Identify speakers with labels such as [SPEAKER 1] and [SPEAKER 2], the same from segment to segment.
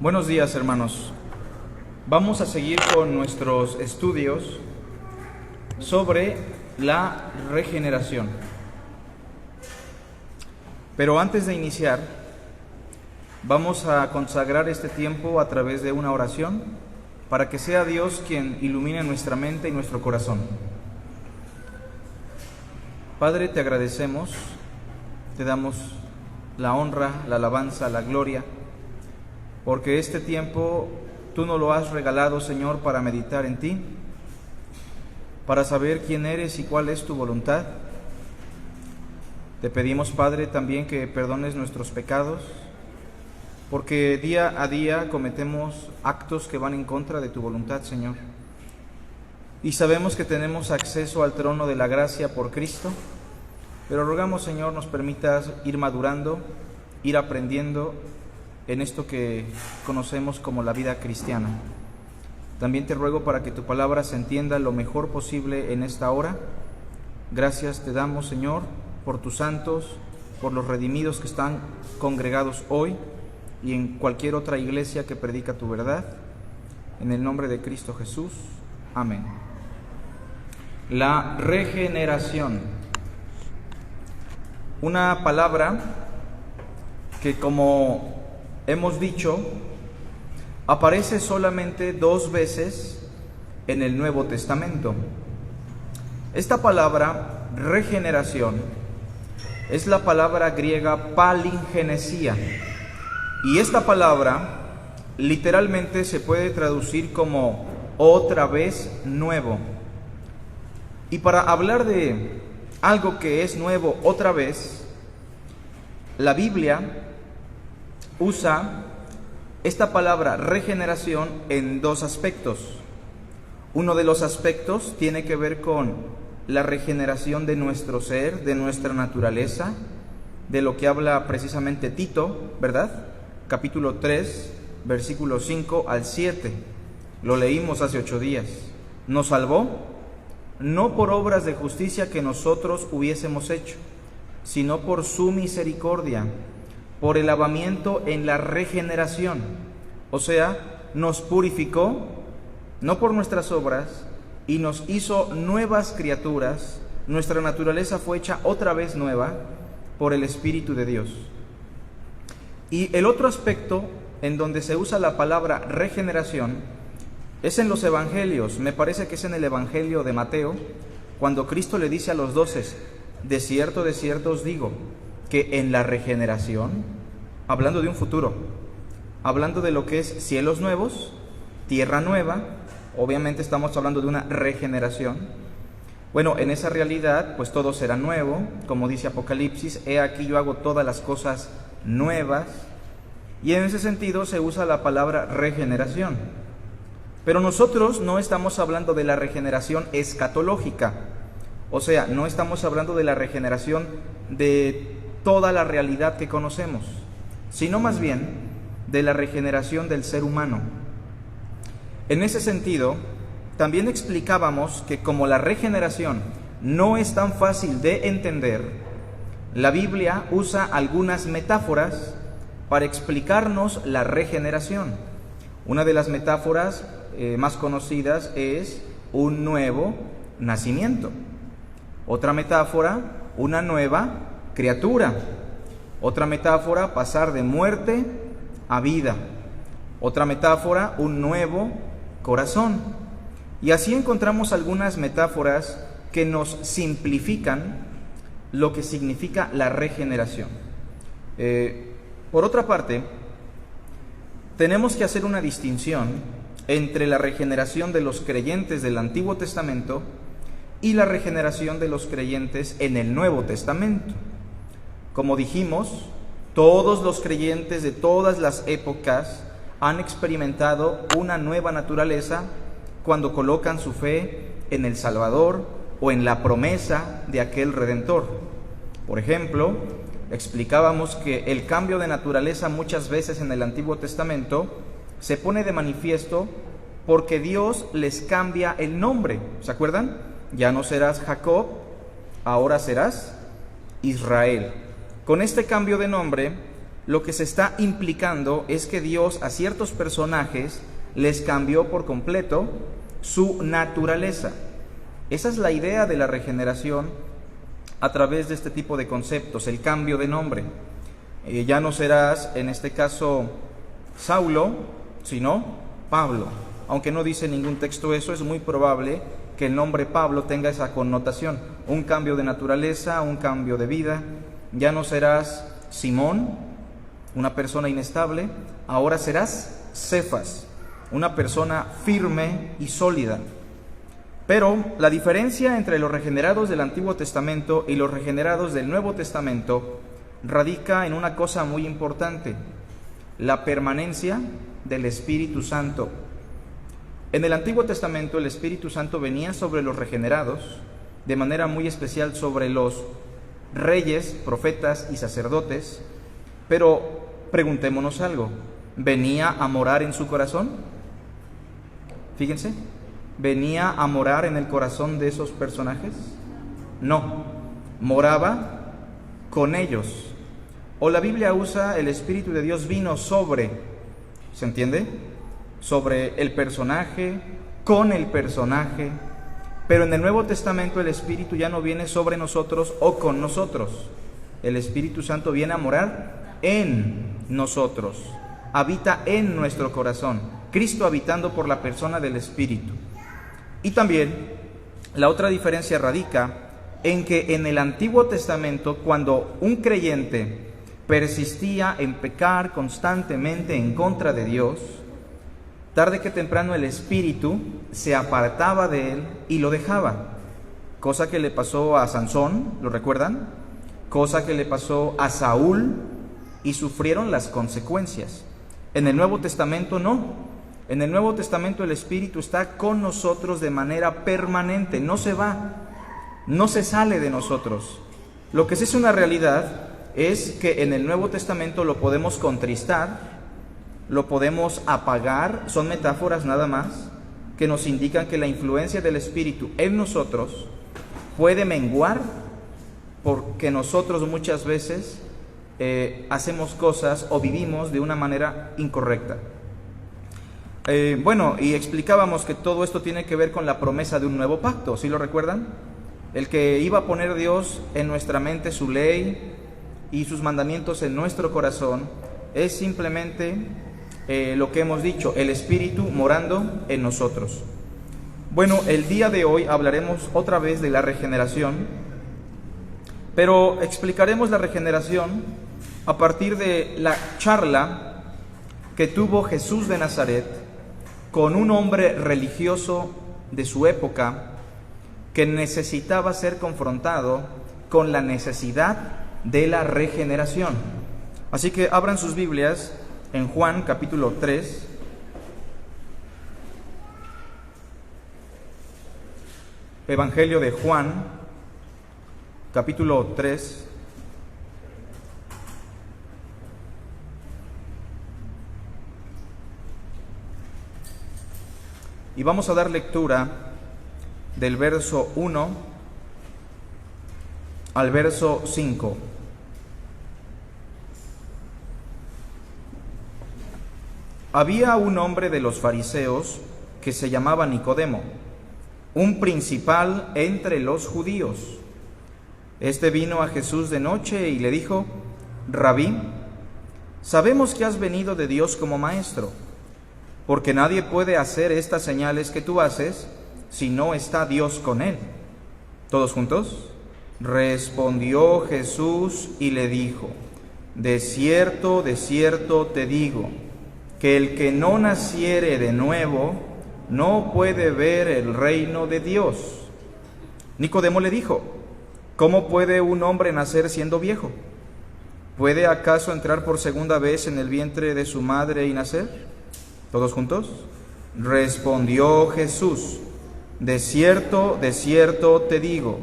[SPEAKER 1] Buenos días, hermanos. Vamos a seguir con nuestros estudios sobre la regeneración. Pero antes de iniciar, vamos a consagrar este tiempo a través de una oración para que sea Dios quien ilumine nuestra mente y nuestro corazón. Padre, te agradecemos, te damos la honra, la alabanza, la gloria, porque este tiempo tú nos lo has regalado, Señor, para meditar en ti, para saber quién eres y cuál es tu voluntad. Te pedimos, Padre, también que perdones nuestros pecados, porque día a día cometemos actos que van en contra de tu voluntad, Señor. Y sabemos que tenemos acceso al trono de la gracia por Cristo, pero rogamos, Señor, nos permitas ir madurando, ir aprendiendo en esto que conocemos como la vida cristiana. También te ruego para que tu palabra se entienda lo mejor posible en esta hora. Gracias te damos, Señor, por tus santos, por los redimidos que están congregados hoy y en cualquier otra iglesia que predica tu verdad. En el nombre de Cristo Jesús. Amén. La regeneración. Una palabra que, como hemos dicho, aparece solamente 2 veces en el Nuevo Testamento. Esta palabra, regeneración, es la palabra griega palingenesia, y esta palabra literalmente se puede traducir como otra vez nuevo. Y para hablar de algo que es nuevo otra vez, la Biblia usa esta palabra regeneración en 2 aspectos. Uno de los aspectos tiene que ver con la regeneración de nuestro ser, de nuestra naturaleza, de lo que habla precisamente Tito, ¿verdad? Capítulo 3, versículos 5 al 7. Lo leímos hace 8 días. Nos salvó, no por obras de justicia que nosotros hubiésemos hecho, sino por su misericordia, por el lavamiento en la regeneración. O sea, nos purificó, no por nuestras obras, y nos hizo nuevas criaturas. Nuestra naturaleza fue hecha otra vez nueva por el Espíritu de Dios. Y el otro aspecto en donde se usa la palabra regeneración es en los evangelios. Me parece que es en el Evangelio de Mateo, cuando Cristo le dice a los 12, de cierto os digo, que en la regeneración, hablando de un futuro, hablando de lo que es cielos nuevos, tierra nueva, obviamente estamos hablando de una regeneración. Bueno, en esa realidad, pues todo será nuevo, como dice Apocalipsis, he aquí yo hago todas las cosas nuevas, y en ese sentido se usa la palabra regeneración. Pero nosotros no estamos hablando de la regeneración escatológica, o sea, no estamos hablando de la regeneración de toda la realidad que conocemos, sino más bien de la regeneración del ser humano. En ese sentido, también explicábamos que como la regeneración no es tan fácil de entender, la Biblia usa algunas metáforas para explicarnos la regeneración. Una de las metáforas más conocidas es un nuevo nacimiento. Otra metáfora, una nueva criatura. Otra metáfora, pasar de muerte a vida. Otra metáfora, un nuevo corazón. Y así encontramos algunas metáforas que nos simplifican lo que significa la regeneración. Por otra parte, tenemos que hacer una distinción entre la regeneración de los creyentes del Antiguo Testamento y la regeneración de los creyentes en el Nuevo Testamento. Como dijimos, todos los creyentes de todas las épocas han experimentado una nueva naturaleza cuando colocan su fe en el Salvador o en la promesa de aquel Redentor. Por ejemplo, explicábamos que el cambio de naturaleza muchas veces en el Antiguo Testamento se pone de manifiesto porque Dios les cambia el nombre. ¿Se acuerdan? Ya no serás Jacob, ahora serás Israel. Con este cambio de nombre, lo que se está implicando es que Dios a ciertos personajes les cambió por completo su naturaleza. Esa es la idea de la regeneración a través de este tipo de conceptos, el cambio de nombre. Ya no serás, en este caso, Saulo, sino Pablo. Aunque no dice ningún texto eso, es muy probable que el nombre Pablo tenga esa connotación, un cambio de naturaleza, un cambio de vida. Ya no serás Simón, una persona inestable, ahora serás Cefas, una persona firme y sólida. Pero la diferencia entre los regenerados del Antiguo Testamento y los regenerados del Nuevo Testamento radica en una cosa muy importante: la permanencia del Espíritu Santo. En el Antiguo Testamento el Espíritu Santo venía sobre los regenerados, de manera muy especial sobre los reyes, profetas y sacerdotes, pero preguntémonos algo: ¿venía a morar en su corazón? Fíjense, ¿venía a morar en el corazón de esos personajes? No, moraba con ellos. O la Biblia usa el Espíritu de Dios vino sobre, ¿se entiende? Sobre el personaje, con el personaje. Pero en el Nuevo Testamento el Espíritu ya no viene sobre nosotros o con nosotros. El Espíritu Santo viene a morar en nosotros, habita en nuestro corazón, Cristo habitando por la persona del Espíritu. Y también la otra diferencia radica en que en el Antiguo Testamento, cuando un creyente persistía en pecar constantemente en contra de Dios, tarde que temprano el Espíritu se apartaba de él y lo dejaba. Cosa que le pasó a Sansón, ¿lo recuerdan? Cosa que le pasó a Saúl, y sufrieron las consecuencias. En el Nuevo Testamento no. En el Nuevo Testamento el Espíritu está con nosotros de manera permanente, no se va, no se sale de nosotros. Lo que sí es una realidad es que en el Nuevo Testamento lo podemos contristar, lo podemos apagar, son metáforas nada más, que nos indican que la influencia del Espíritu en nosotros puede menguar porque nosotros muchas veces hacemos cosas o vivimos de una manera incorrecta. Y explicábamos que todo esto tiene que ver con la promesa de un nuevo pacto, ¿sí lo recuerdan? El que iba a poner Dios en nuestra mente su ley y sus mandamientos en nuestro corazón es simplemente lo que hemos dicho, el Espíritu morando en nosotros. Bueno, el día de hoy hablaremos otra vez de la regeneración, pero explicaremos la regeneración a partir de la charla que tuvo Jesús de Nazaret con un hombre religioso de su época que necesitaba ser confrontado con la necesidad de la regeneración. Así que abran sus Biblias en Juan capítulo 3. Evangelio de Juan capítulo 3. Y vamos a dar lectura del verso 1 al verso 5. Había un hombre de los fariseos que se llamaba Nicodemo, un principal entre los judíos. Este vino a Jesús de noche y le dijo: Rabí, sabemos que has venido de Dios como maestro, porque nadie puede hacer estas señales que tú haces si no está Dios con él. ¿Todos juntos? Respondió Jesús y le dijo: de cierto te digo, que el que no naciere de nuevo no puede ver el reino de Dios. Nicodemo le dijo: ¿cómo puede un hombre nacer siendo viejo? ¿Puede acaso entrar por segunda vez en el vientre de su madre y nacer? ¿Todos juntos? Respondió Jesús: de cierto te digo,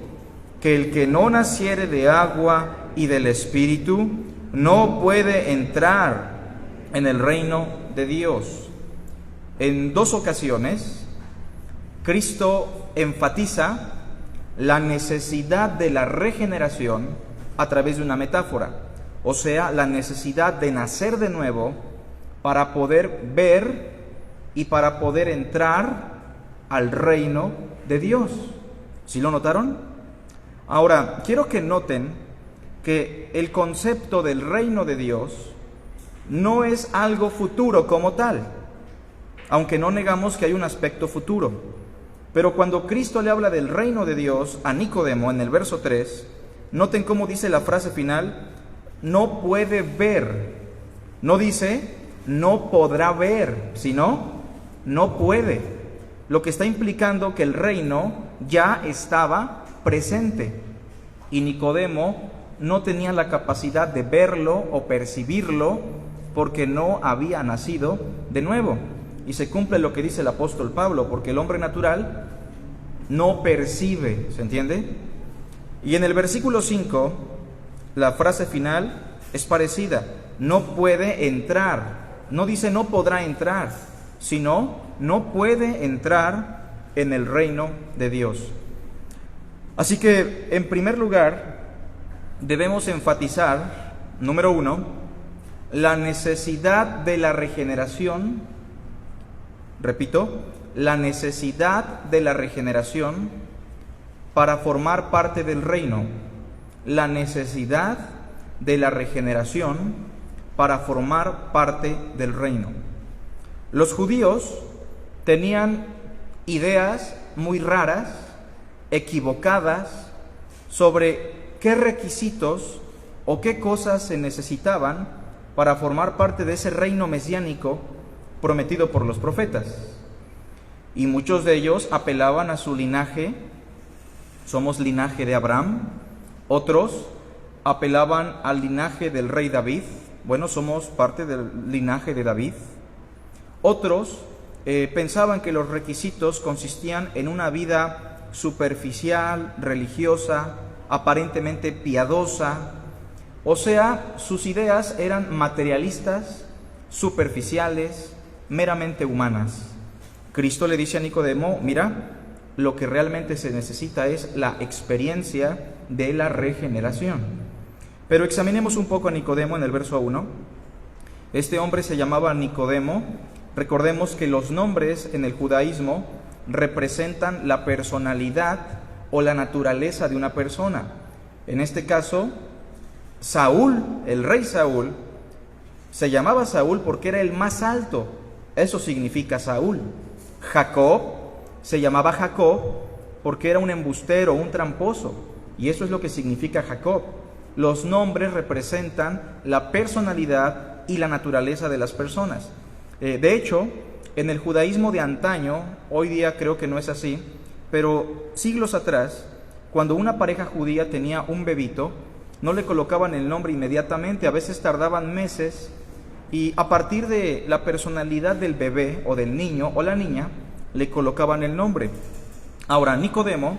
[SPEAKER 1] que el que no naciere de agua y del Espíritu no puede entrar en el reino de Dios. En dos ocasiones, Cristo enfatiza la necesidad de la regeneración a través de una metáfora. o sea, la necesidad de nacer de nuevo para poder ver y para poder entrar al reino de Dios. ¿Sí lo notaron? Ahora, quiero que noten que el concepto del reino de Dios no es algo futuro como tal, aunque no negamos que hay un aspecto futuro. Pero cuando Cristo le habla del reino de Dios a Nicodemo en el verso 3, noten cómo dice la frase final: no puede ver. No dice no podrá ver, sino no puede. Lo que está implicando que el reino ya estaba presente y Nicodemo no tenía la capacidad de verlo o percibirlo porque no había nacido de nuevo. Y se cumple lo que dice el apóstol Pablo, porque el hombre natural no percibe, ¿se entiende? Y en el versículo 5, la frase final es parecida: no puede entrar. No dice no podrá entrar, sino no puede entrar en el reino de Dios. Así que, en primer lugar, debemos enfatizar, número 1, la necesidad de la regeneración. Repito, la necesidad de la regeneración para formar parte del reino. La necesidad de la regeneración para formar parte del reino. Los judíos tenían ideas muy raras, equivocadas, sobre qué requisitos o qué cosas se necesitaban para formar parte de ese reino mesiánico prometido por los profetas. Y muchos de ellos apelaban a su linaje: somos linaje de Abraham. Otros apelaban al linaje del rey David: bueno, somos parte del linaje de David. Otros pensaban que los requisitos consistían en una vida superficial, religiosa, aparentemente piadosa. O sea, sus ideas eran materialistas, superficiales, meramente humanas. Cristo le dice a Nicodemo: mira, lo que realmente se necesita es la experiencia de la regeneración. Pero examinemos un poco a Nicodemo en el verso 1. Este hombre se llamaba Nicodemo. Recordemos que los nombres en el judaísmo representan la personalidad o la naturaleza de una persona. En este caso, Saúl, el rey Saúl, se llamaba Saúl porque era el más alto. Eso significa Saúl. Jacob se llamaba Jacob porque era un embustero, un tramposo. Y eso es lo que significa Jacob. Los nombres representan la personalidad y la naturaleza de las personas. De hecho, en el judaísmo de antaño, hoy día creo que no es así, pero siglos atrás, cuando una pareja judía tenía un bebito, no le colocaban el nombre inmediatamente, a veces tardaban meses, y a partir de la personalidad del bebé o del niño o la niña, le colocaban el nombre. Ahora, Nicodemo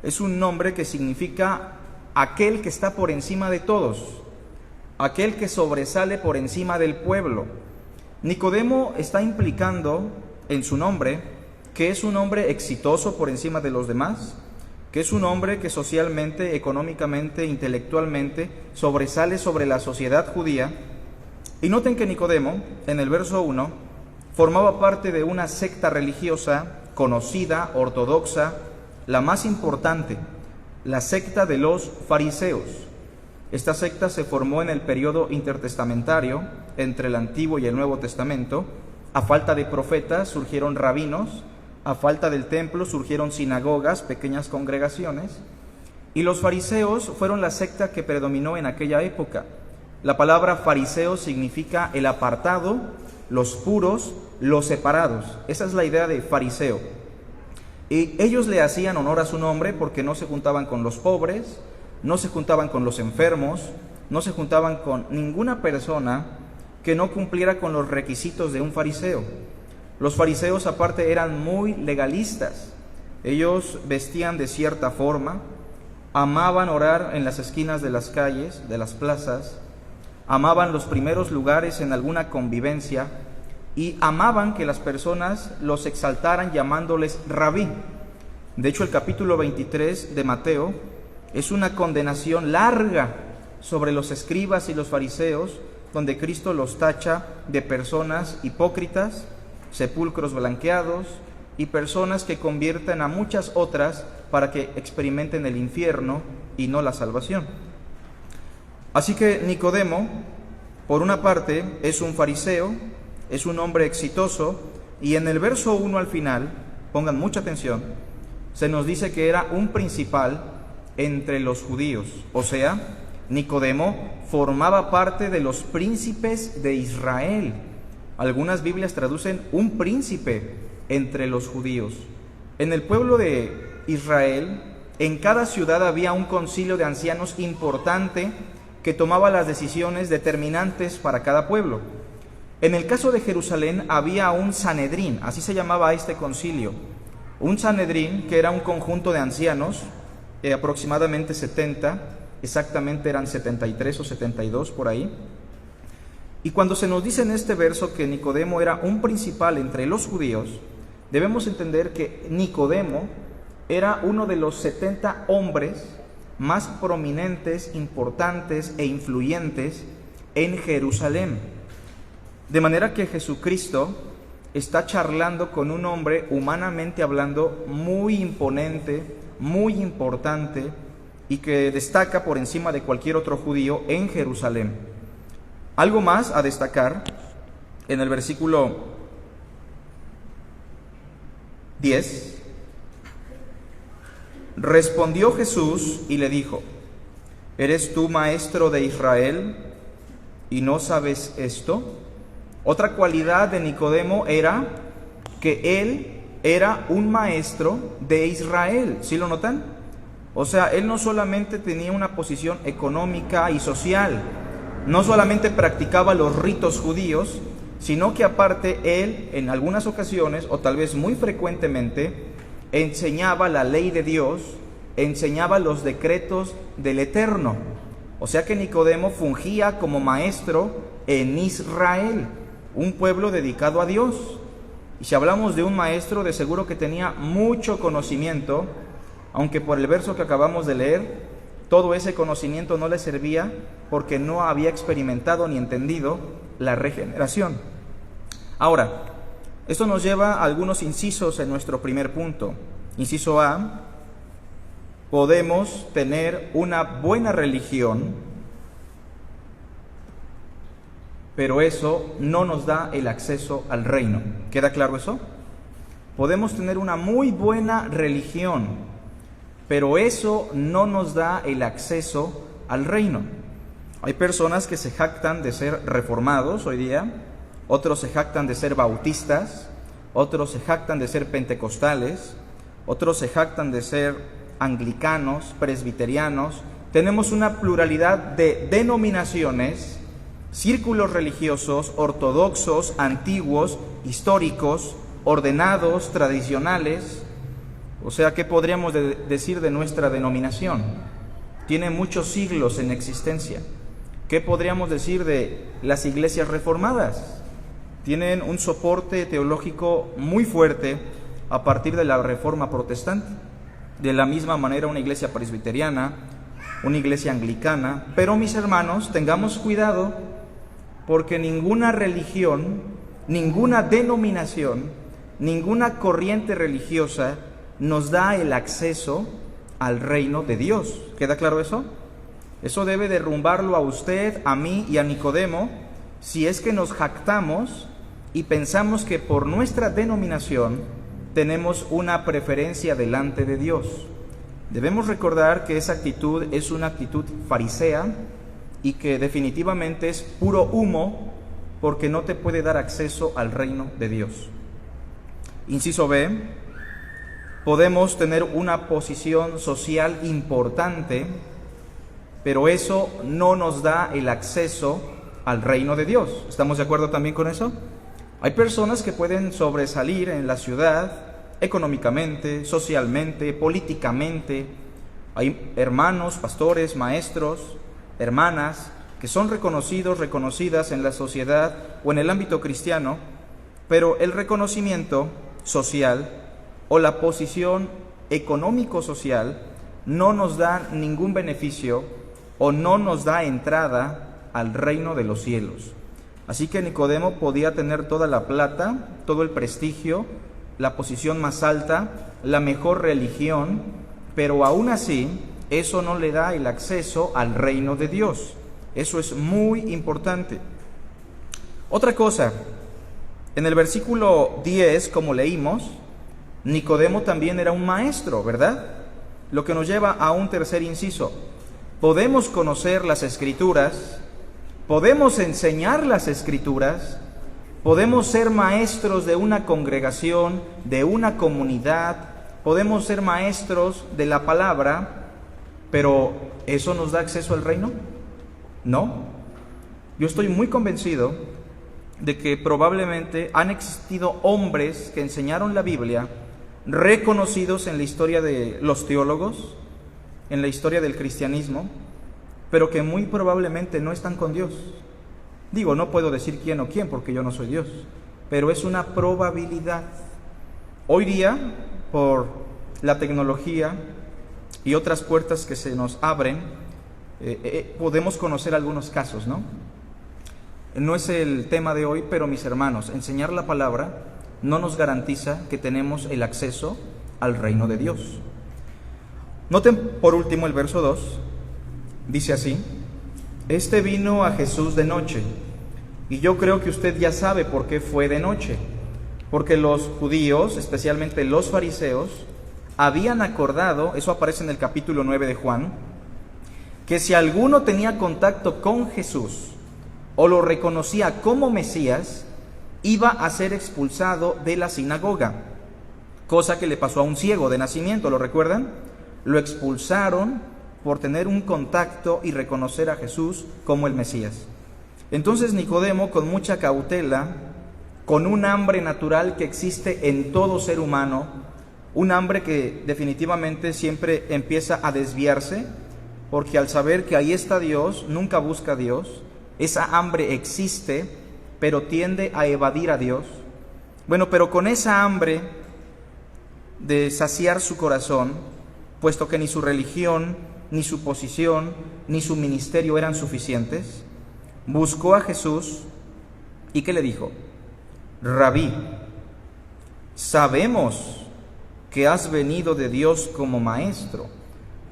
[SPEAKER 1] es un nombre que significa aquel que está por encima de todos, aquel que sobresale por encima del pueblo. Nicodemo está implicando en su nombre que es un hombre exitoso por encima de los demás, que es un hombre que socialmente, económicamente, intelectualmente sobresale sobre la sociedad judía. Y noten que Nicodemo, en el verso 1, formaba parte de una secta religiosa conocida, ortodoxa, la más importante, la secta de los fariseos. Esta secta se formó en el periodo intertestamentario, entre el Antiguo y el Nuevo Testamento. A falta de profetas surgieron rabinos, a falta del templo surgieron sinagogas, pequeñas congregaciones, y los fariseos fueron la secta que predominó en aquella época. La palabra fariseo significa el apartado, los puros, los separados. Esa es la idea de fariseo. Y ellos le hacían honor a su nombre porque no se juntaban con los pobres, no se juntaban con los enfermos, no se juntaban con ninguna persona que no cumpliera con los requisitos de un fariseo. Los fariseos aparte eran muy legalistas. Ellos vestían de cierta forma, amaban orar en las esquinas de las calles, de las plazas, amaban los primeros lugares en alguna convivencia y amaban que las personas los exaltaran llamándoles rabí. De hecho, el capítulo 23 de Mateo es una condenación larga sobre los escribas y los fariseos, donde Cristo los tacha de personas hipócritas, sepulcros blanqueados y personas que convierten a muchas otras para que experimenten el infierno y no la salvación. Así que Nicodemo, por una parte, es un fariseo, es un hombre exitoso, y en el verso 1 al final, pongan mucha atención, se nos dice que era un principal entre los judíos. O sea, Nicodemo formaba parte de los príncipes de Israel. Algunas Biblias traducen un príncipe entre los judíos. En el pueblo de Israel, en cada ciudad había un concilio de ancianos importante que tomaba las decisiones determinantes para cada pueblo. En el caso de Jerusalén había un Sanedrín, así se llamaba este concilio. Un Sanedrín que era un conjunto de ancianos, aproximadamente 70, exactamente eran 73 o 72 por ahí. Y cuando se nos dice en este verso que Nicodemo era un principal entre los judíos, debemos entender que Nicodemo era uno de los 70 hombres más prominentes, importantes e influyentes en Jerusalén. De manera que Jesucristo está charlando con un hombre, humanamente hablando, muy imponente, muy importante, y que destaca por encima de cualquier otro judío en Jerusalén. Algo más a destacar en el versículo 10. Respondió Jesús y le dijo: ¿eres tú maestro de Israel y no sabes esto? Otra cualidad de Nicodemo era que él era un maestro de Israel. ¿Sí lo notan? O sea, él no solamente tenía una posición económica y social, no solamente practicaba los ritos judíos, sino que aparte él, en algunas ocasiones, o tal vez muy frecuentemente, enseñaba la ley de Dios, enseñaba los decretos del Eterno. O sea que Nicodemo fungía como maestro en Israel, un pueblo dedicado a Dios. Y si hablamos de un maestro, de seguro que tenía mucho conocimiento, aunque por el verso que acabamos de leer, todo ese conocimiento no le servía porque no había experimentado ni entendido la regeneración. Ahora, esto nos lleva a algunos incisos en nuestro primer punto. Inciso A: podemos tener una buena religión, pero eso no nos da el acceso al reino. ¿Queda claro eso? Podemos tener una muy buena religión, pero eso no nos da el acceso al reino. Hay personas que se jactan de ser reformados hoy día, otros se jactan de ser bautistas, otros se jactan de ser pentecostales, otros se jactan de ser anglicanos, presbiterianos. Tenemos una pluralidad de denominaciones, círculos religiosos, ortodoxos, antiguos, históricos, ordenados, tradicionales. O sea, ¿qué podríamos decir de nuestra denominación? Tiene muchos siglos en existencia. ¿Qué podríamos decir de las iglesias reformadas? Tienen un soporte teológico muy fuerte a partir de la Reforma Protestante. De la misma manera una iglesia presbiteriana, una iglesia anglicana. Pero mis hermanos, tengamos cuidado, porque ninguna religión, ninguna denominación, ninguna corriente religiosa nos da el acceso al reino de Dios. ¿Queda claro eso? Eso debe derrumbarlo a usted, a mí y a Nicodemo, si es que nos jactamos y pensamos que por nuestra denominación tenemos una preferencia delante de Dios. Debemos recordar que esa actitud es una actitud farisea y que definitivamente es puro humo, porque no te puede dar acceso al reino de Dios. Inciso B: podemos tener una posición social importante, pero eso no nos da el acceso al reino de Dios. ¿Estamos de acuerdo también con eso? Hay personas que pueden sobresalir en la ciudad económicamente, socialmente, políticamente. Hay hermanos, pastores, maestros, hermanas que son reconocidos, reconocidas en la sociedad o en el ámbito cristiano, pero el reconocimiento social o la posición económico-social no nos da ningún beneficio o no nos da entrada al reino de los cielos. Así que Nicodemo podía tener toda la plata, todo el prestigio, la posición más alta, la mejor religión, pero aún así eso no le da el acceso al reino de Dios. Eso es muy importante. Otra cosa, en el versículo 10, como leímos, Nicodemo también era un maestro, ¿verdad? Lo que nos lleva a un tercer inciso. Podemos conocer las Escrituras, podemos enseñar las Escrituras, podemos ser maestros de una congregación, de una comunidad, podemos ser maestros de la palabra, pero ¿eso nos da acceso al reino? No. Yo estoy muy convencido de que probablemente han existido hombres que enseñaron la Biblia, reconocidos en la historia de los teólogos, en la historia del cristianismo, pero que muy probablemente no están con Dios. Digo, no puedo decir quién o quién porque yo no soy Dios, pero es una probabilidad. Hoy día, por la tecnología y otras puertas que se nos abren, podemos conocer algunos casos, ¿no? No es el tema de hoy, pero mis hermanos, enseñar la palabra no nos garantiza que tenemos el acceso al reino de Dios. Noten por último el verso 2, dice así: Este vino a Jesús de noche, y yo creo que usted ya sabe por qué fue de noche, porque los judíos, especialmente los fariseos, habían acordado, eso aparece en el capítulo 9 de Juan, que si alguno tenía contacto con Jesús o lo reconocía como Mesías, iba a ser expulsado de la sinagoga, cosa que le pasó a un ciego de nacimiento, ¿lo recuerdan? Lo expulsaron por tener un contacto y reconocer a Jesús como el Mesías. Entonces Nicodemo, con mucha cautela, con un hambre natural que existe en todo ser humano, un hambre que definitivamente siempre empieza a desviarse, porque al saber que ahí está Dios, nunca busca a Dios. Esa hambre existe, pero tiende a evadir a Dios. Bueno, pero con esa hambre de saciar su corazón, puesto que ni su religión, ni su posición, ni su ministerio eran suficientes, buscó a Jesús y ¿qué le dijo? Rabí, sabemos que has venido de Dios como maestro.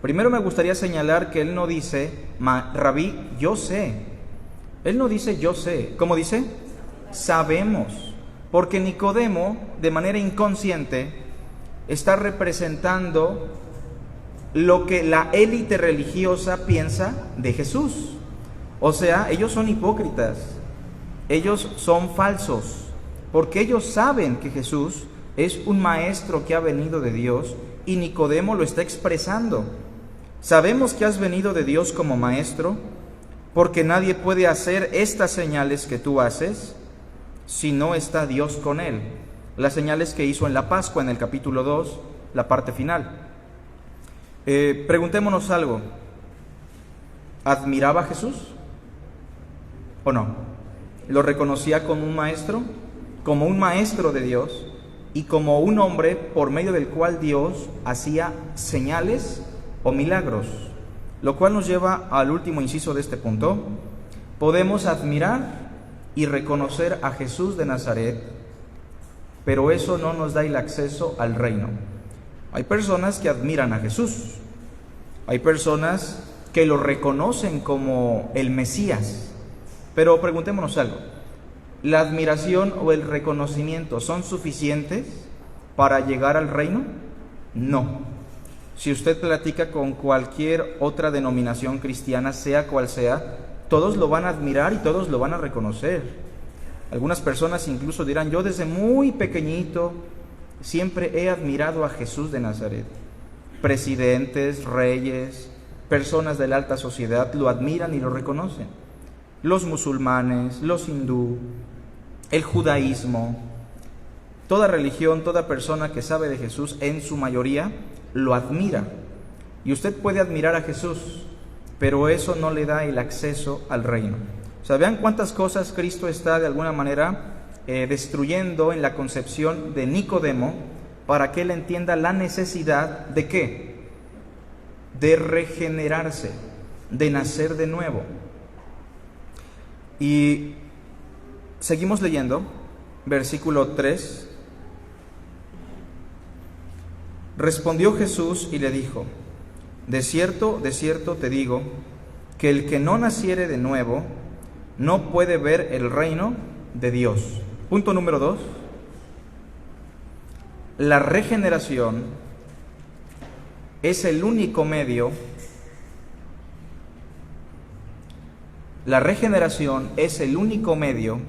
[SPEAKER 1] Primero me gustaría señalar que él no dice, Rabí, yo sé. Él no dice yo sé. ¿Cómo dice? Sabemos. Porque Nicodemo, de manera inconsciente, está representando lo que la élite religiosa piensa de Jesús. O sea, ellos son hipócritas. Ellos son falsos. Porque ellos saben que Jesús es un maestro que ha venido de Dios y Nicodemo lo está expresando. Sabemos que has venido de Dios como maestro, porque nadie puede hacer estas señales que tú haces si no está Dios con él. Las señales que hizo en la Pascua, en el capítulo 2, la parte final. Preguntémonos algo. ¿Admiraba a Jesús o no? ¿Lo reconocía como un maestro? Como un maestro de Dios y como un hombre por medio del cual Dios hacía señales o milagros. Lo cual nos lleva al último inciso de este punto. Podemos admirar y reconocer a Jesús de Nazaret, pero eso no nos da el acceso al reino. Hay personas que admiran a Jesús, hay personas que lo reconocen como el Mesías, pero preguntémonos algo: ¿la admiración o el reconocimiento son suficientes para llegar al reino? No. Si usted platica con cualquier otra denominación cristiana, sea cual sea, todos lo van a admirar y todos lo van a reconocer. Algunas personas incluso dirán: yo desde muy pequeñito siempre he admirado a Jesús de Nazaret. Presidentes, reyes, personas de la alta sociedad lo admiran y lo reconocen. Los musulmanes, los hindú, el judaísmo, toda religión, toda persona que sabe de Jesús, en su mayoría, lo admira. Y usted puede admirar a Jesús, pero eso no le da el acceso al reino. O sea, vean cuántas cosas Cristo está de alguna manera destruyendo en la concepción de Nicodemo para que él entienda la necesidad de ¿qué? De regenerarse. de nacer de nuevo. Y seguimos leyendo, versículo 3. Respondió Jesús y le dijo: de cierto te digo, que el que no naciere de nuevo no puede ver el reino de Dios. Punto número 2. La regeneración es el único medio. La regeneración es el único medio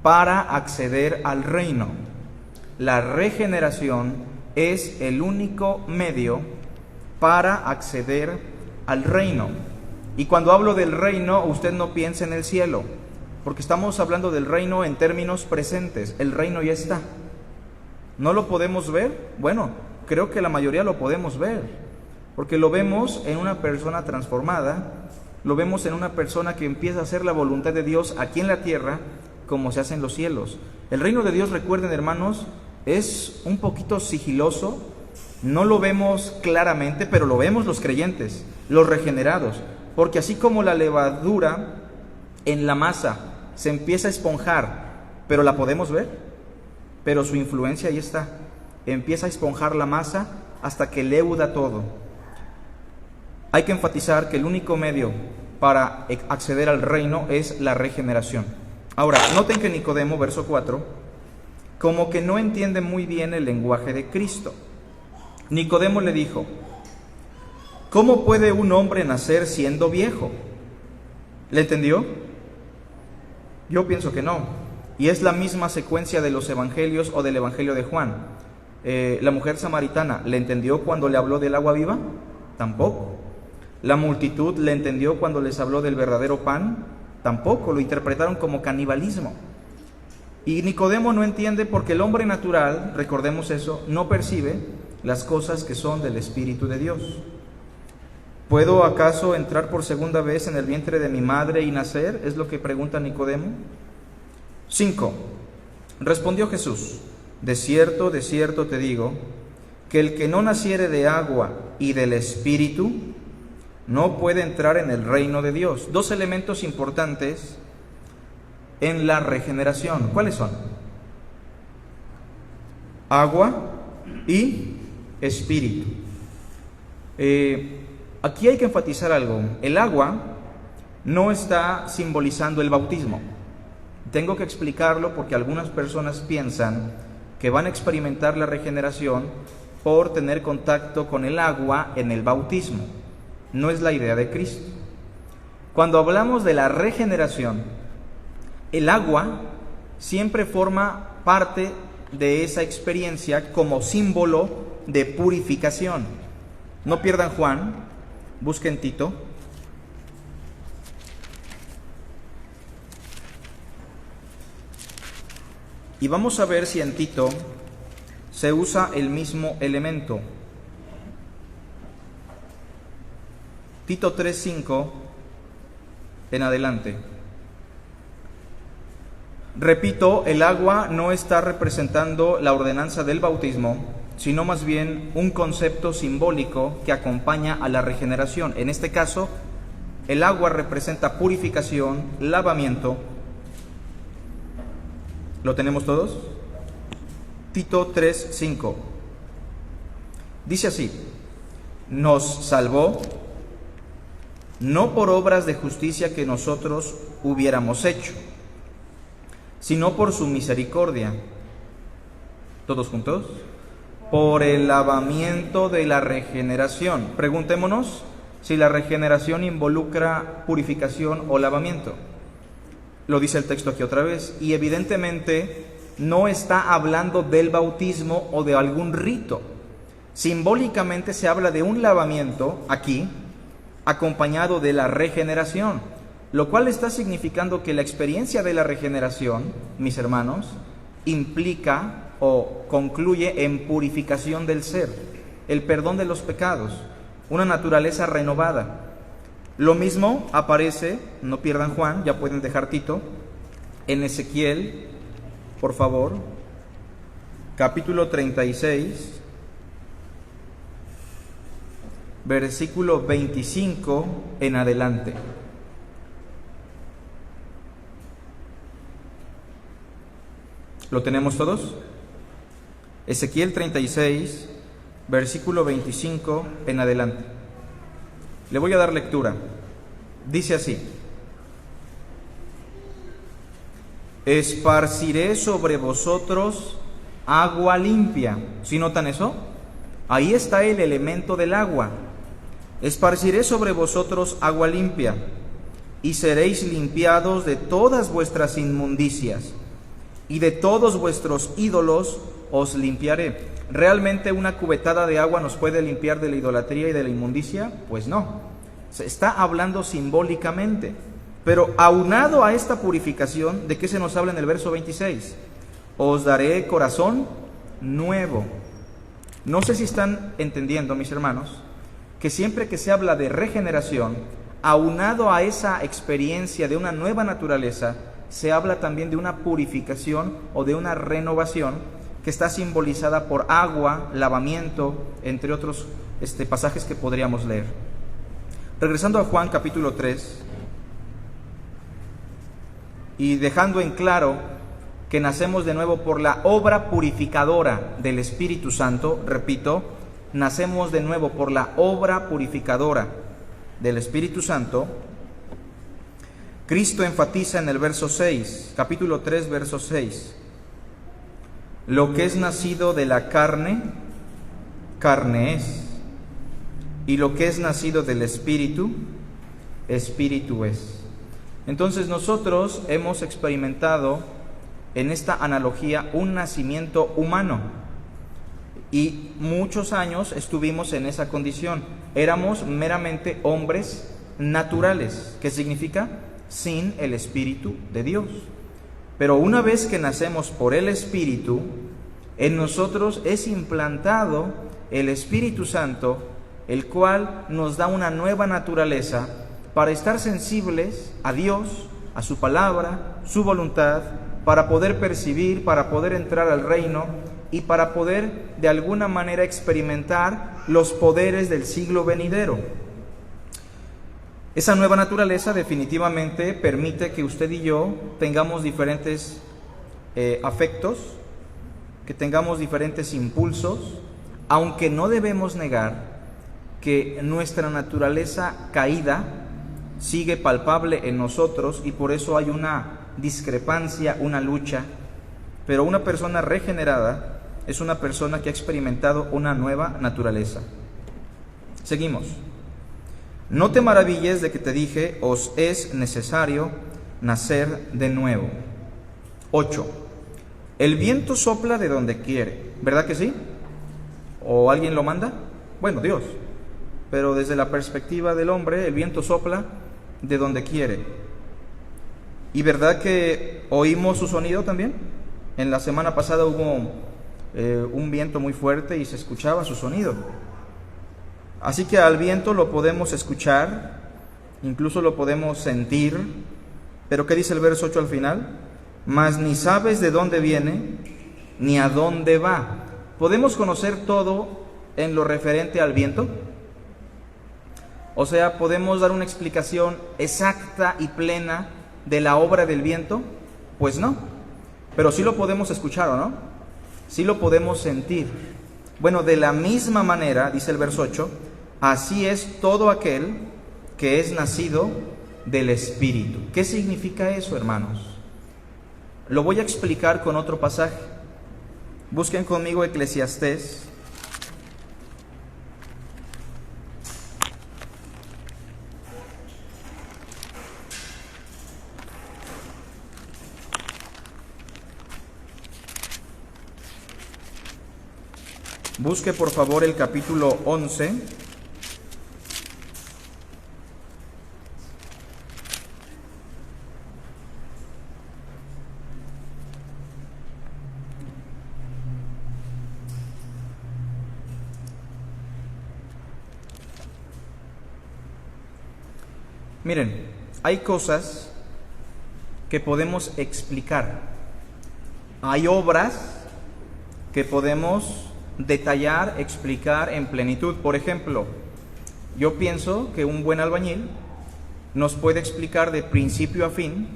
[SPEAKER 1] para acceder al reino. La regeneración es el único medio para acceder al reino. Y cuando hablo del reino, usted no piense en el cielo, porque estamos hablando del reino en términos presentes. El reino ya está. ¿No lo podemos ver? Bueno, creo que la mayoría lo podemos ver, porque lo vemos en una persona transformada, lo vemos en una persona que empieza a hacer la voluntad de Dios aquí en la tierra, como se hace en los cielos. El reino de Dios, recuerden hermanos, es un poquito sigiloso, no lo vemos claramente, pero lo vemos los creyentes, los regenerados, porque así como la levadura en la masa se empieza a esponjar, pero la podemos ver, pero su influencia ahí está, empieza a esponjar la masa hasta que leuda todo. Hay que enfatizar que el único medio para acceder al reino es la regeneración. Ahora, noten que Nicodemo, verso 4, como que no entiende muy bien el lenguaje de Cristo. Nicodemo le dijo: ¿cómo puede un hombre nacer siendo viejo? ¿Le entendió? Yo pienso que no. Y es la misma secuencia de los evangelios o del evangelio de Juan. La mujer samaritana, ¿le entendió cuando le habló del agua viva? Tampoco. La multitud, ¿le entendió cuando les habló del verdadero pan? Tampoco. Lo interpretaron como canibalismo. Y Nicodemo no entiende porque el hombre natural, recordemos eso, no percibe las cosas que son del Espíritu de Dios. ¿Puedo acaso entrar por segunda vez en el vientre de mi madre y nacer? Es lo que pregunta Nicodemo. 5. Respondió Jesús: de cierto te digo, que el que no naciere de agua y del Espíritu no puede entrar en el reino de Dios. Dos elementos importantes en la regeneración. ¿Cuáles son? Agua y Espíritu. Aquí hay que enfatizar algo. El agua no está simbolizando el bautismo. Tengo que explicarlo porque algunas personas piensan que van a experimentar la regeneración por tener contacto con el agua en el bautismo. No es la idea de Cristo. Cuando hablamos de la regeneración, el agua siempre forma parte de esa experiencia como símbolo de purificación. No pierdan Juan, busquen Tito. Y vamos a ver si en Tito se usa el mismo elemento. Tito 3:5 en adelante. Repito, el agua no está representando la ordenanza del bautismo, sino más bien un concepto simbólico que acompaña a la regeneración. En este caso, el agua representa purificación, lavamiento. ¿Lo tenemos todos? Tito 3:5. Dice así: nos salvó no por obras de justicia que nosotros hubiéramos hecho, sino por su misericordia. ¿Todos juntos? Por el lavamiento de la regeneración. Preguntémonos si la regeneración involucra purificación o lavamiento. Lo dice el texto aquí otra vez, y evidentemente no está hablando del bautismo o de algún rito. Simbólicamente se habla de un lavamiento aquí, acompañado de la regeneración, lo cual está significando que la experiencia de la regeneración, mis hermanos, implica o concluye en purificación del ser, el perdón de los pecados, una naturaleza renovada. Lo mismo aparece, no pierdan Juan, ya pueden dejar Tito, en Ezequiel, por favor, capítulo 36, versículo 25 en adelante. ¿Lo tenemos todos? Ezequiel 36, versículo 25 en adelante. Le voy a dar lectura. Dice así: esparciré sobre vosotros agua limpia. ¿Sí notan eso? Ahí está el elemento del agua. Esparciré sobre vosotros agua limpia, y seréis limpiados de todas vuestras inmundicias, y de todos vuestros ídolos os limpiaré. ¿Realmente una cubetada de agua nos puede limpiar de la idolatría y de la inmundicia? Pues no. Se está hablando simbólicamente. Pero aunado a esta purificación, ¿de qué se nos habla en el verso 26? Os daré corazón nuevo. No sé si están entendiendo, mis hermanos, que siempre que se habla de regeneración, aunado a esa experiencia de una nueva naturaleza, se habla también de una purificación o de una renovación que está simbolizada por agua, lavamiento, entre otros pasajes que podríamos leer. Regresando a Juan capítulo 3, y dejando en claro que nacemos de nuevo por la obra purificadora del Espíritu Santo, repito, nacemos de nuevo por la obra purificadora del Espíritu Santo. Cristo enfatiza en el verso 6, capítulo 3, verso 6, lo que es nacido de la carne, carne es, y lo que es nacido del Espíritu, Espíritu es. Entonces nosotros hemos experimentado en esta analogía un nacimiento humano, y muchos años estuvimos en esa condición. Éramos meramente hombres naturales. ¿Qué significa? Sin el Espíritu de Dios. Pero una vez que nacemos por el Espíritu, en nosotros es implantado el Espíritu Santo, el cual nos da una nueva naturaleza para estar sensibles a Dios, a su palabra, su voluntad, para poder percibir, para poder entrar al reino y para poder de alguna manera experimentar los poderes del siglo venidero. Esa nueva naturaleza definitivamente permite que usted y yo tengamos diferentes afectos, que tengamos diferentes impulsos, aunque no debemos negar que nuestra naturaleza caída sigue palpable en nosotros y por eso hay una discrepancia, una lucha. Pero una persona regenerada es una persona que ha experimentado una nueva naturaleza. Seguimos. No te maravilles de que te dije, os es necesario nacer de nuevo. 8. El viento sopla de donde quiere, ¿verdad que sí? ¿O alguien lo manda? Bueno, Dios. Pero desde la perspectiva del hombre, el viento sopla de donde quiere. ¿Y verdad que oímos su sonido también? En la semana pasada hubo un viento muy fuerte y se escuchaba su sonido. Así que al viento lo podemos escuchar, incluso lo podemos sentir. Pero ¿qué dice el verso 8 al final? Mas ni sabes de dónde viene, ni a dónde va. ¿Podemos conocer todo en lo referente al viento? O sea, ¿podemos dar una explicación exacta y plena de la obra del viento? Pues no, pero sí lo podemos escuchar, ¿o no? Sí lo podemos sentir. Bueno, de la misma manera, dice el verso 8, así es todo aquel que es nacido del Espíritu. ¿Qué significa eso, hermanos? Lo voy a explicar con otro pasaje. Busquen conmigo Eclesiastés. Busque por favor el capítulo 11. Miren, hay cosas que podemos explicar. Hay obras que podemos detallar, explicar en plenitud. Por ejemplo, Yo pienso que un buen albañil nos puede explicar de principio a fin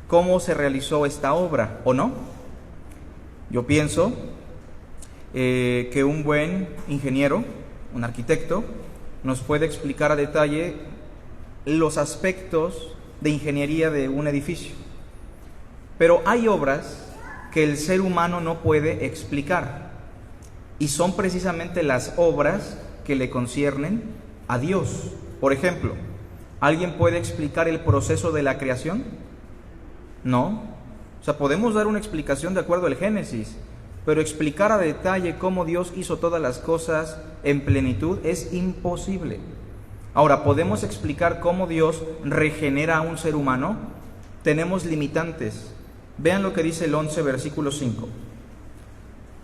[SPEAKER 1] cómo se realizó esta obra, ¿o no? Yo pienso que un buen ingeniero, un arquitecto, nos puede explicar a detalle los aspectos de ingeniería de un edificio. Pero hay obras que el ser humano no puede explicar, y son precisamente las obras que le conciernen a Dios. Por ejemplo, ¿alguien puede explicar el proceso de la creación? No. O sea, podemos dar una explicación de acuerdo al Génesis, pero explicar a detalle cómo Dios hizo todas las cosas en plenitud es imposible. Ahora, ¿podemos explicar cómo Dios regenera a un ser humano? Tenemos limitantes. Vean lo que dice el 11, versículo 5.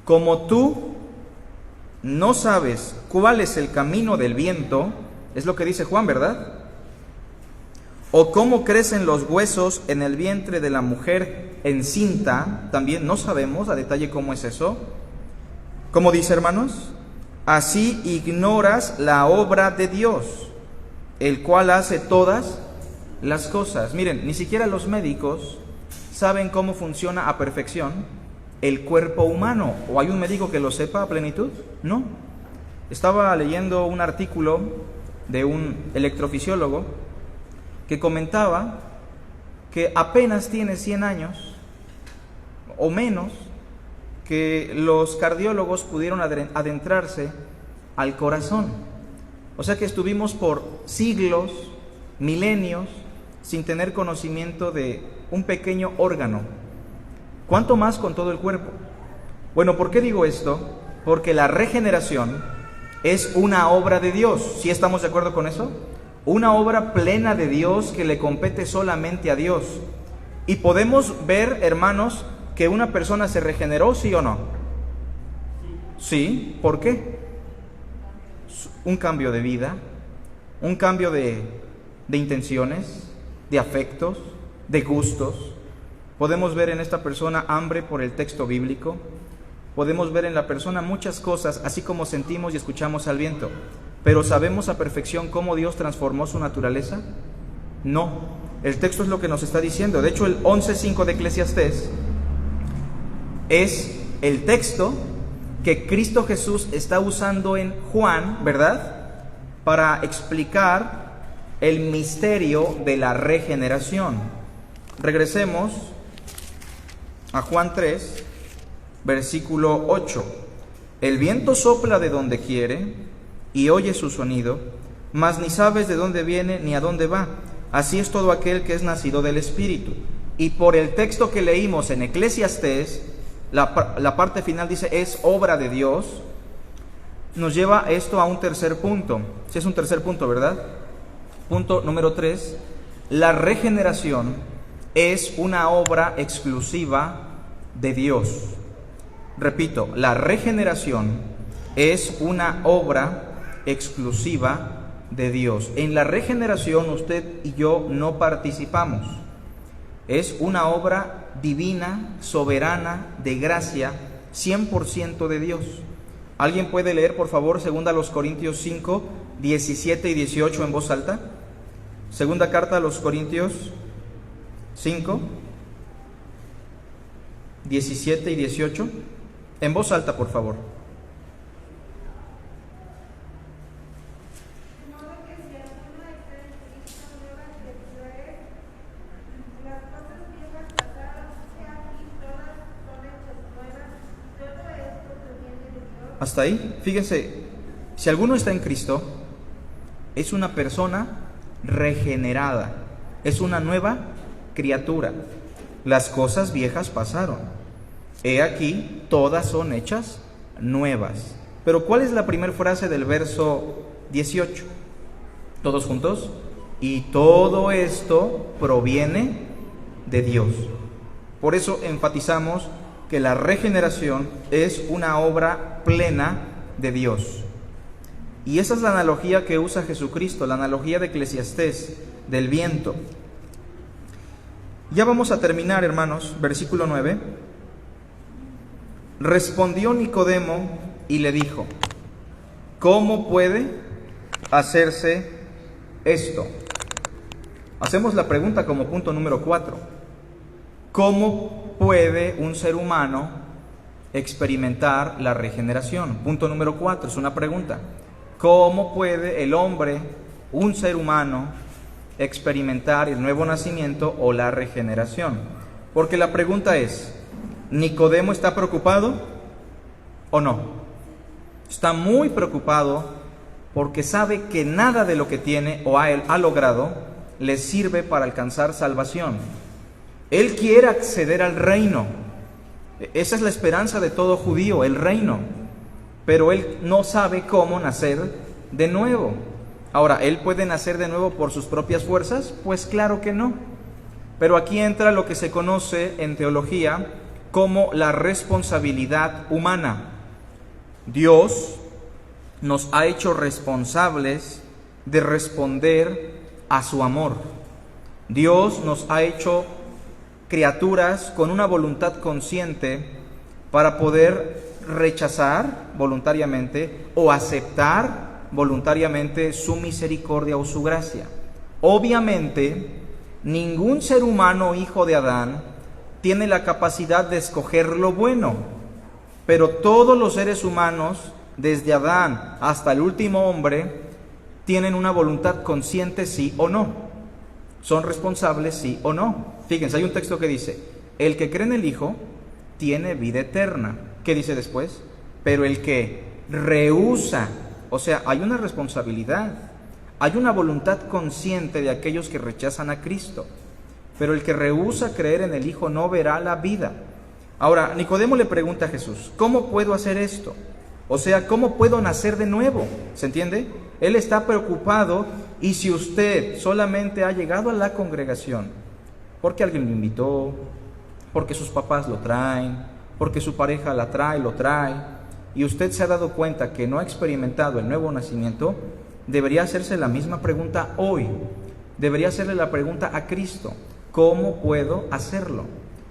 [SPEAKER 1] Como tú no sabes cuál es el camino del viento, es lo que dice Juan, ¿verdad? O cómo crecen los huesos en el vientre de la mujer encinta, también no sabemos a detalle cómo es eso. ¿Cómo dice, hermanos? Así ignoras la obra de Dios, el cual hace todas las cosas. Miren, ni siquiera los médicos saben cómo funciona a perfección el cuerpo humano. ¿O hay un médico que lo sepa a plenitud? No. Estaba leyendo un artículo de un electrofisiólogo que comentaba que apenas tiene 100 años o menos que los cardiólogos pudieron adentrarse al corazón. O sea que estuvimos por siglos, milenios, sin tener conocimiento de un pequeño órgano. ¿Cuánto más con todo el cuerpo? Bueno, ¿por qué digo esto? Porque la regeneración es una obra de Dios. ¿Sí estamos de acuerdo con eso? Una obra plena de Dios que le compete solamente a Dios. Y podemos ver, hermanos, que una persona se regeneró, ¿sí o no? Sí, ¿por qué? Un cambio de vida, un cambio de intenciones, de afectos, de gustos. Podemos ver en esta persona hambre por el texto bíblico. Podemos ver en la persona muchas cosas, así como sentimos y escuchamos al viento. ¿Pero sabemos a perfección cómo Dios transformó su naturaleza? No. El texto es lo que nos está diciendo. De hecho, el 11.5 de Eclesiastés es el texto que Cristo Jesús está usando en Juan, ¿verdad?, para explicar el misterio de la regeneración. Regresemos a Juan 3, versículo 8. El viento sopla de donde quiere y oye su sonido, mas ni sabes de dónde viene ni a dónde va. Así es todo aquel que es nacido del Espíritu. Y por el texto que leímos en Eclesiastés, la parte final dice, es obra de Dios. Nos lleva esto a un tercer punto. Sí, es un tercer punto, ¿verdad? Punto número 3. La regeneración es una obra exclusiva de Dios. Repito, la regeneración es una obra exclusiva de Dios. En la regeneración usted y yo no participamos. Es una obra divina, soberana, de gracia, 100% de Dios. ¿Alguien puede leer, por favor, 2 Corintios 5, 17 y 18 en voz alta? Segunda carta a los Corintios 5, 17 y 18. En voz alta, por favor. Hasta ahí, fíjense, si alguno está en Cristo, es una persona regenerada, es una nueva criatura. Las cosas viejas pasaron, he aquí, todas son hechas nuevas. Pero ¿cuál es la primera frase del verso 18? Todos juntos. Y todo esto proviene de Dios. Por eso enfatizamos que la regeneración es una obra plena de Dios. Y esa es la analogía que usa Jesucristo, la analogía de Eclesiastés, del viento. Ya vamos a terminar, hermanos, versículo 9. Respondió Nicodemo y le dijo, ¿cómo puede hacerse esto? Hacemos la pregunta como punto número 4. ¿Cómo puede un ser humano experimentar la regeneración? Punto número 4, es una pregunta. ¿Cómo puede el hombre, un ser humano, experimentar el nuevo nacimiento o la regeneración? Porque la pregunta es, ¿Nicodemo está preocupado o no? Está muy preocupado porque sabe que nada de lo que tiene o ha logrado le sirve para alcanzar salvación. Él quiere acceder al reino. Esa es la esperanza de todo judío, el reino. Pero él no sabe cómo nacer de nuevo. Ahora, ¿él puede nacer de nuevo por sus propias fuerzas? Pues claro que no. Pero aquí entra lo que se conoce en teología como la responsabilidad humana. Dios nos ha hecho responsables de responder a su amor. Dios nos ha hecho criaturas con una voluntad consciente para poder rechazar voluntariamente o aceptar voluntariamente su misericordia o su gracia. Obviamente, ningún ser humano hijo de Adán tiene la capacidad de escoger lo bueno, pero todos los seres humanos, desde Adán hasta el último hombre, tienen una voluntad consciente sí o no. Son responsables sí o no. Fíjense, hay un texto que dice, el que cree en el Hijo tiene vida eterna. ¿Qué dice después? Pero el que rehúsa, o sea, hay una responsabilidad, hay una voluntad consciente de aquellos que rechazan a Cristo, pero el que rehúsa creer en el Hijo no verá la vida. Ahora, Nicodemo le pregunta a Jesús, ¿cómo puedo hacer esto? O sea, ¿cómo puedo nacer de nuevo? ¿Se entiende? Él está preocupado, y si usted solamente ha llegado a la congregación porque alguien lo invitó, porque sus papás lo traen, porque su pareja lo trae, y usted se ha dado cuenta que no ha experimentado el nuevo nacimiento, debería hacerse la misma pregunta hoy. Debería hacerle la pregunta a Cristo, ¿cómo puedo hacerlo?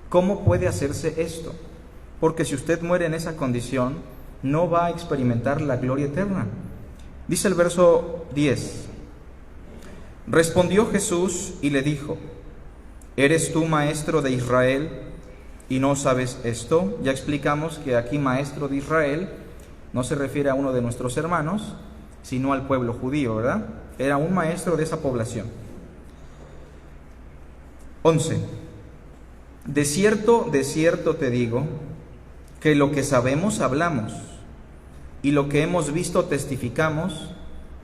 [SPEAKER 1] ¿Cómo puede hacerse esto? Porque si usted muere en esa condición, no va a experimentar la gloria eterna. Dice el verso 10, respondió Jesús y le dijo, ¿eres tú maestro de Israel y no sabes esto? Ya explicamos que aquí maestro de Israel no se refiere a uno de nuestros hermanos, sino al pueblo judío, ¿verdad? Era un maestro de esa población. 11. De cierto te digo, que lo que sabemos hablamos, y lo que hemos visto testificamos,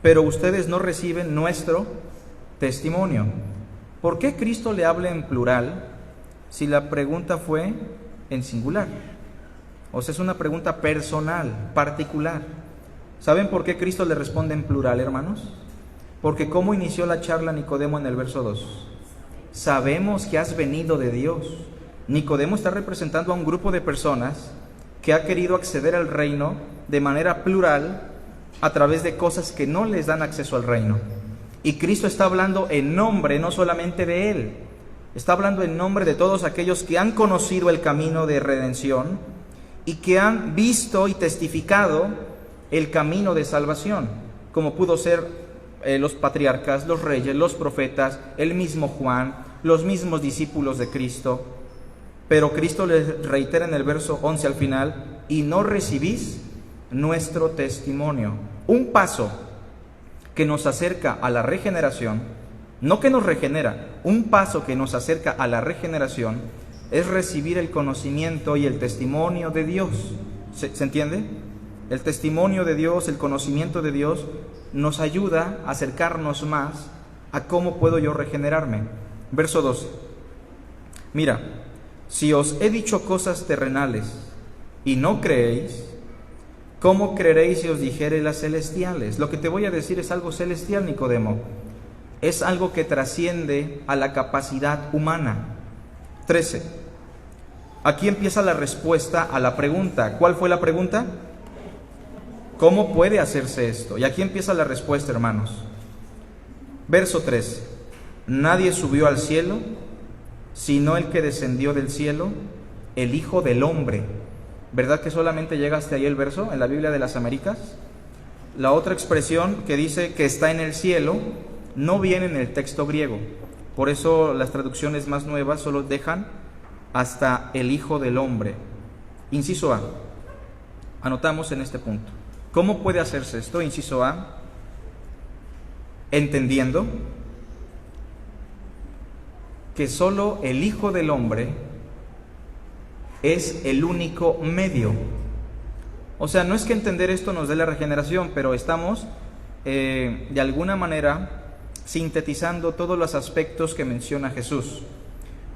[SPEAKER 1] pero ustedes no reciben nuestro testimonio. ¿Por qué Cristo le habla en plural si la pregunta fue en singular? O sea, es una pregunta personal, particular. ¿Saben por qué Cristo le responde en plural, hermanos? Porque ¿cómo inició la charla Nicodemo en el verso 2? Sabemos que has venido de Dios. Nicodemo está representando a un grupo de personas que ha querido acceder al reino de manera plural a través de cosas que no les dan acceso al reino. Y Cristo está hablando en nombre no solamente de Él, está hablando en nombre de todos aquellos que han conocido el camino de redención y que han visto y testificado el camino de salvación, como pudo ser los patriarcas, los reyes, los profetas, el mismo Juan, los mismos discípulos de Cristo. Pero Cristo les reitera en el verso 11 al final, y no recibís nuestro testimonio. Un paso que nos acerca a la regeneración, no que nos regenera, un paso que nos acerca a la regeneración es recibir el conocimiento y el testimonio de Dios. ¿Se entiende? El testimonio de Dios, el conocimiento de Dios nos ayuda a acercarnos más a cómo puedo yo regenerarme. Verso 12. Mira, si os he dicho cosas terrenales y no creéis, ¿cómo creeréis si os dijere las celestiales? Lo que te voy a decir es algo celestial, Nicodemo. Es algo que trasciende a la capacidad humana. 13. Aquí empieza la respuesta a la pregunta. ¿Cuál fue la pregunta? ¿Cómo puede hacerse esto? Y aquí empieza la respuesta, hermanos. Verso 3. Nadie subió al cielo, sino el que descendió del cielo, el Hijo del Hombre. ¿Verdad que solamente llega hasta ahí el verso en la Biblia de las Américas? La otra expresión que dice que está en el cielo no viene en el texto griego. Por eso las traducciones más nuevas solo dejan hasta el Hijo del Hombre. Inciso A. Anotamos en este punto. ¿Cómo puede hacerse esto? Inciso A. Entendiendo que solo el Hijo del Hombre es el único medio. O sea, no es que entender esto nos dé la regeneración, pero estamos de alguna manera sintetizando todos los aspectos que menciona Jesús.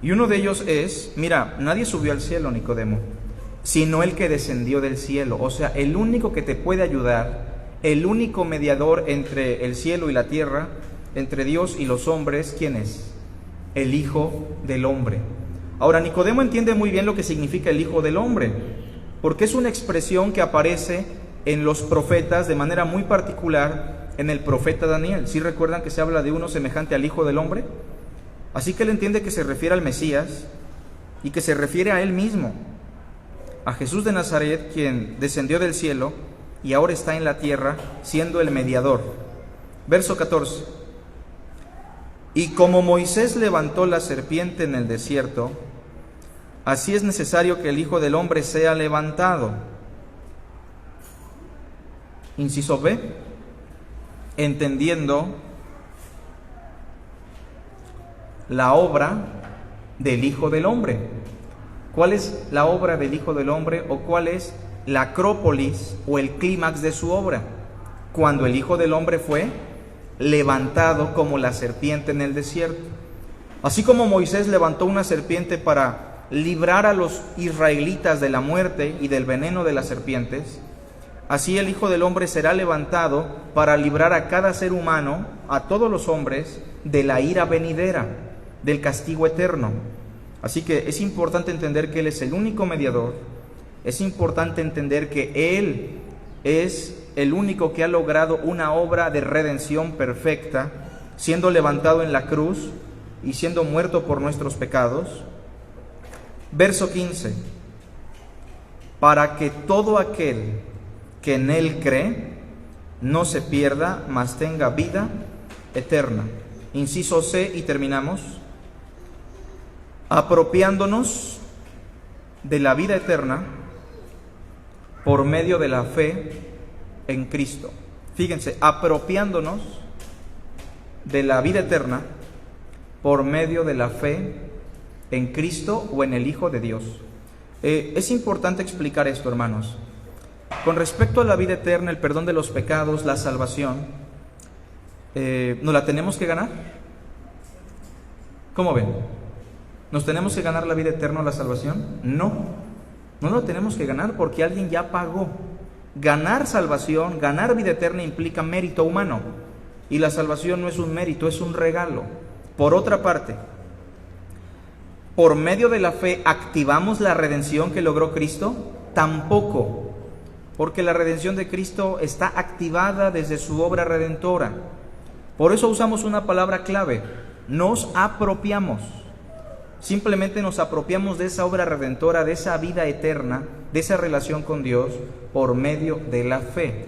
[SPEAKER 1] Y uno de ellos es, mira, nadie subió al cielo, Nicodemo, sino el que descendió del cielo. O sea, el único que te puede ayudar, el único mediador entre el cielo y la tierra, entre Dios y los hombres, ¿quién es? El Hijo del Hombre. Ahora, Nicodemo entiende muy bien lo que significa el Hijo del Hombre, porque es una expresión que aparece en los profetas de manera muy particular en el profeta Daniel. ¿Sí recuerdan que se habla de uno semejante al Hijo del Hombre? Así que él entiende que se refiere al Mesías y que se refiere a él mismo, a Jesús de Nazaret, quien descendió del cielo y ahora está en la tierra siendo el mediador. Verso 14. Y como Moisés levantó la serpiente en el desierto, así es necesario que el Hijo del Hombre sea levantado. Inciso B. Entendiendo la obra del Hijo del Hombre. ¿Cuál es la obra del Hijo del Hombre o cuál es la acrópolis o el clímax de su obra? Cuando el Hijo del Hombre fue levantado como la serpiente en el desierto. Así como Moisés levantó una serpiente para librar a los israelitas de la muerte y del veneno de las serpientes, así el Hijo del Hombre será levantado para librar a cada ser humano, a todos los hombres, de la ira venidera, del castigo eterno. Así que es importante entender que Él es el único mediador, es importante entender que Él es el único que ha logrado una obra de redención perfecta, siendo levantado en la cruz y siendo muerto por nuestros pecados. Verso 15. Para que todo aquel que en Él cree no se pierda, mas tenga vida eterna. Inciso C y terminamos. Apropiándonos de la vida eterna por medio de la fe en Cristo. Fíjense, apropiándonos de la vida eterna por medio de la fe en Cristo o en el Hijo de Dios. Es importante explicar esto, hermanos. Con respecto a la vida eterna, el perdón de los pecados, la salvación, ¿nos la tenemos que ganar? ¿Cómo ven? ¿Nos tenemos que ganar la vida eterna o la salvación? No, no lo tenemos que ganar porque alguien ya pagó. Ganar salvación, ganar vida eterna implica mérito humano y la salvación no es un mérito, es un regalo. Por otra parte, ¿por medio de la fe activamos la redención que logró Cristo? Tampoco, porque la redención de Cristo está activada desde su obra redentora. Por eso usamos una palabra clave: nos apropiamos. Simplemente nos apropiamos de esa obra redentora, de esa vida eterna, de esa relación con Dios por medio de la fe.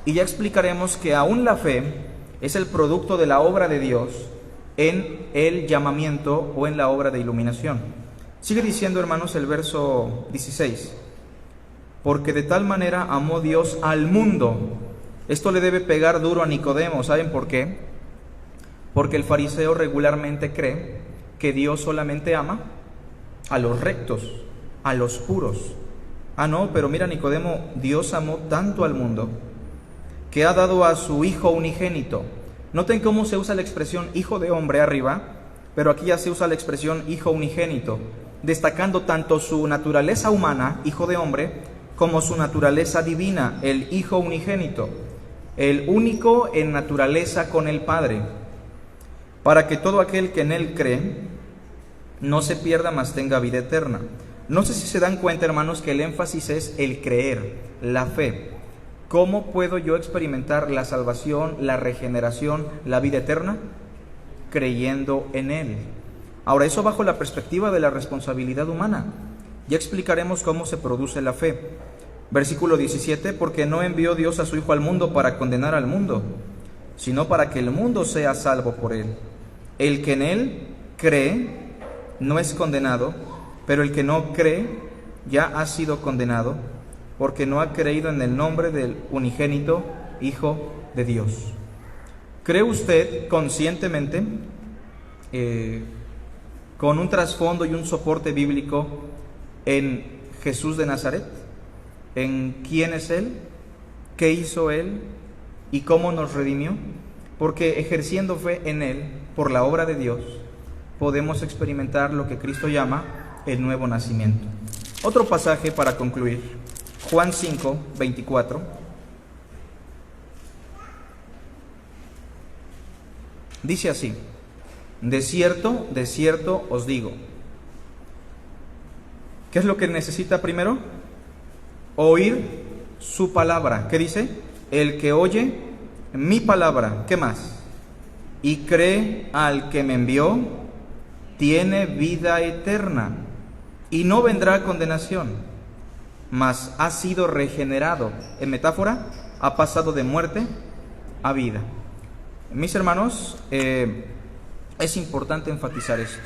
[SPEAKER 1] Y ya explicaremos que aún la fe es el producto de la obra de Dios en el llamamiento o en la obra de iluminación. Sigue diciendo, hermanos, el verso 16. Porque de tal manera amó Dios al mundo. Esto le debe pegar duro a Nicodemo. ¿Saben por qué? Porque el fariseo regularmente cree que Dios solamente ama a los rectos, a los puros. Ah, no, pero mira, Nicodemo, Dios amó tanto al mundo que ha dado a su Hijo unigénito. Noten cómo se usa la expresión Hijo de Hombre arriba, pero aquí ya se usa la expresión Hijo unigénito, destacando tanto su naturaleza humana, Hijo de Hombre, como su naturaleza divina, el Hijo unigénito, el único en naturaleza con el Padre, para que todo aquel que en Él cree no se pierda, mas tenga vida eterna. No sé si se dan cuenta, hermanos, que el énfasis es el creer, la fe. ¿Cómo puedo yo experimentar la salvación, la regeneración, la vida eterna? Creyendo en Él. Ahora, eso bajo la perspectiva de la responsabilidad humana. Ya explicaremos cómo se produce la fe. Versículo 17, porque no envió Dios a su Hijo al mundo para condenar al mundo, sino para que el mundo sea salvo por él. El que en él cree no es condenado, pero el que no cree ya ha sido condenado, porque no ha creído en el nombre del unigénito Hijo de Dios. ¿Cree usted conscientemente, con un trasfondo y un soporte bíblico, en Jesús de Nazaret? ¿En quién es Él? ¿Qué hizo Él? ¿Y cómo nos redimió? Porque ejerciendo fe en Él, por la obra de Dios, podemos experimentar lo que Cristo llama el nuevo nacimiento. Otro pasaje para concluir, Juan 5, 24. Dice así: de cierto os digo. ¿Qué es lo que necesita primero? Oír su palabra. ¿Qué dice? El que oye mi palabra, ¿qué más? Y cree al que me envió, tiene vida eterna, y no vendrá a condenación, mas ha sido regenerado. En metáfora, ha pasado de muerte a vida. Mis hermanos, es importante enfatizar esto.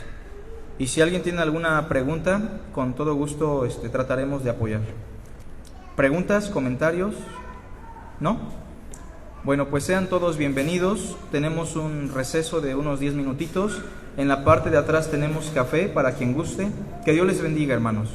[SPEAKER 1] Y si alguien tiene alguna pregunta, con todo gusto trataremos de apoyar. ¿Preguntas, comentarios? ¿No? Bueno, pues sean todos bienvenidos. Tenemos un receso de unos 10 minutitos. En la parte de atrás tenemos café para quien guste. Que Dios les bendiga, hermanos.